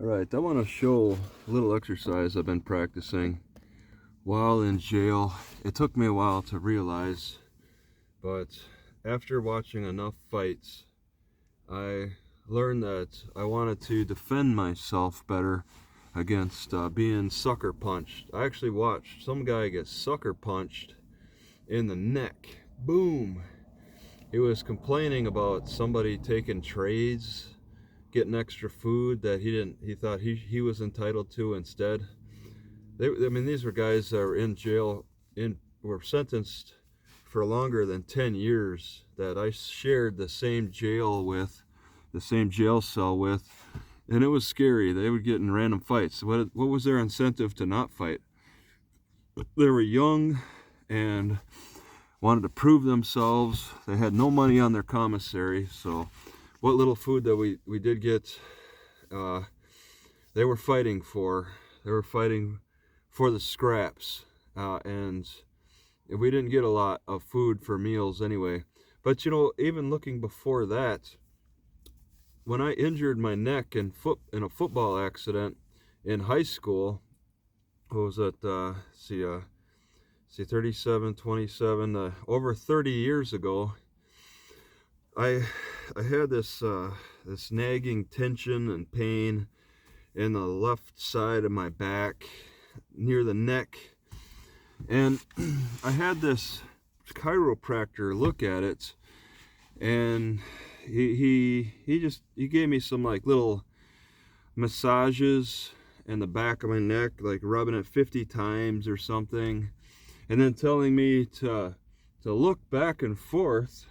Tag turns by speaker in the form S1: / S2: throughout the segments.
S1: Alright, I want to show a little exercise I've been practicing while in jail. It took me a while to realize, but after watching enough fights, I learned that I wanted to defend myself better against being sucker punched. I actually watched some guy get sucker punched in the neck. Boom! He was complaining about somebody taking trades, getting extra food that he thought he was entitled to instead. These were guys that were in jail, were sentenced for longer than 10 years that I shared the same jail cell with, and it was scary. They would get in random fights. What was their incentive to not fight? They were young and wanted to prove themselves. They had no money on their commissary, so what little food that we did get, they were fighting for. They were fighting for the scraps, and we didn't get a lot of food for meals anyway. But even looking before that, when I injured my neck in a football accident in high school, what was it? 37, 27, over 30 years ago. I had this nagging tension and pain in the left side of my back near the neck, and I had this chiropractor look at it, and he gave me some like little massages in the back of my neck, like rubbing it 50 times or something, and then telling me to look back and forth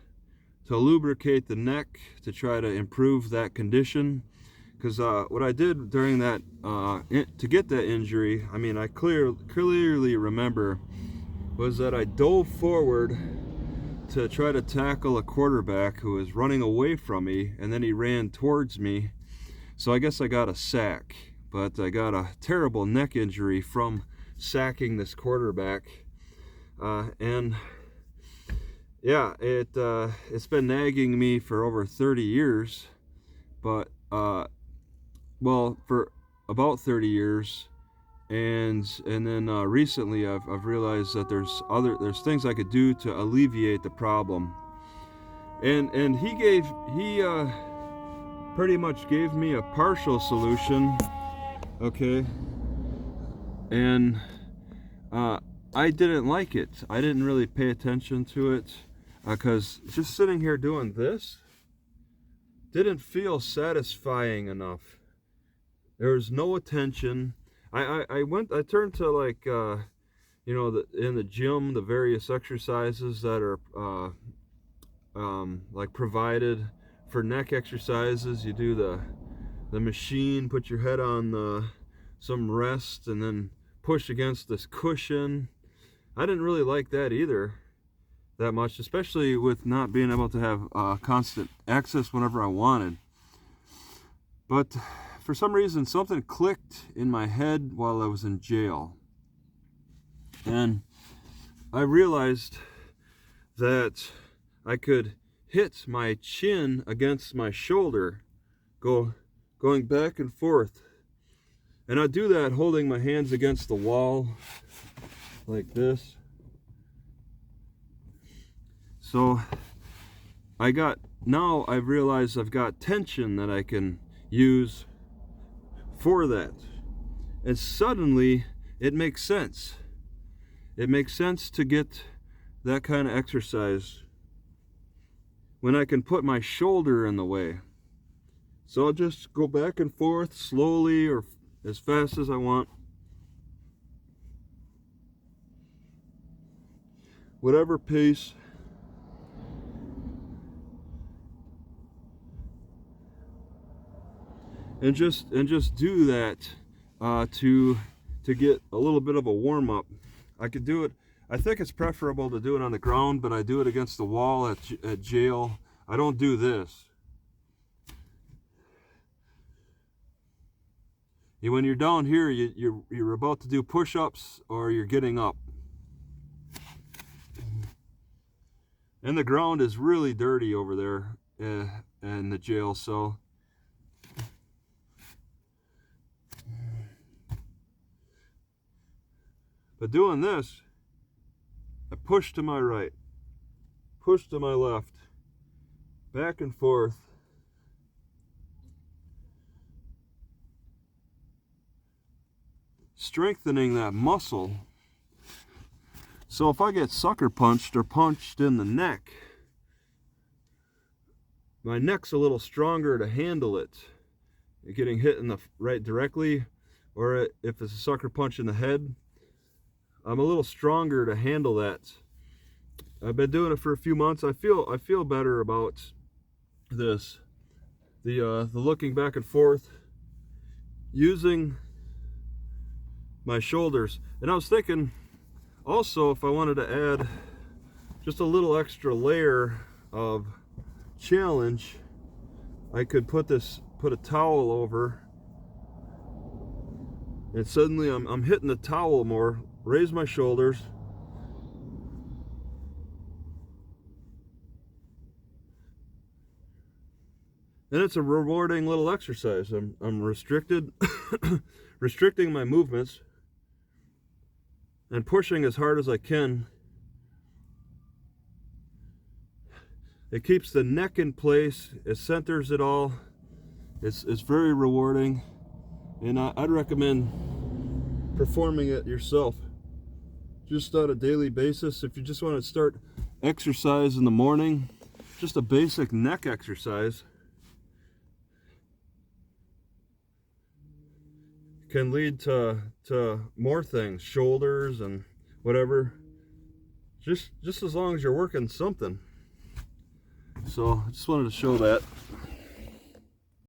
S1: to lubricate the neck to try to improve that condition. Because what I did during that, to get that injury, I clearly remember, was that I dove forward to try to tackle a quarterback who was running away from me, and then he ran towards me. So I guess I got a sack, but I got a terrible neck injury from sacking this quarterback. And yeah, it's been nagging me for over 30 years, but for about 30 years, and then recently I've realized that there's things I could do to alleviate the problem, and he pretty much gave me a partial solution, okay, and I didn't like it. I didn't really pay attention to it, because just sitting here doing this didn't feel satisfying enough. There was no attention. I turned to, like, in the gym, the various exercises that are like provided for neck exercises. You do the machine, put your head on some rest, and then push against this cushion. I didn't really like that either that much, especially with not being able to have constant access whenever I wanted. But for some reason, something clicked in my head while I was in jail, and I realized that I could hit my chin against my shoulder, going back and forth, and I'd do that holding my hands against the wall like this. So now I've realized I've got tension that I can use for that, and suddenly it makes sense. It makes sense to get that kind of exercise when I can put my shoulder in the way. So I'll just go back and forth slowly or as fast as I want, whatever pace. And just do that to get a little bit of a warm up. I could do it. I think it's preferable to do it on the ground, but I do it against the wall at jail. I don't do this. When you're down here, you're about to do push-ups or you're getting up, and the ground is really dirty over there in the jail. So But doing this, I push to my right, push to my left, back and forth. Strengthening that muscle. So if I get sucker punched or punched in the neck, my neck's a little stronger to handle it. Getting hit in the right directly, or if it's a sucker punch in the head, I'm a little stronger to handle that. I've been doing it for a few months. I feel better about this. The looking back and forth, using my shoulders. And I was thinking also, if I wanted to add just a little extra layer of challenge, I could put a towel over, and suddenly I'm hitting the towel more. Raise my shoulders, and it's a rewarding little exercise. I'm restricting my movements and pushing as hard as I can. It keeps the neck in place, it centers it all. It's very rewarding, and I'd recommend performing it yourself, just on a daily basis. If you just want to start exercise in the morning, just a basic neck exercise can lead to more things, shoulders and whatever, just as long as you're working something. So I just wanted to show that.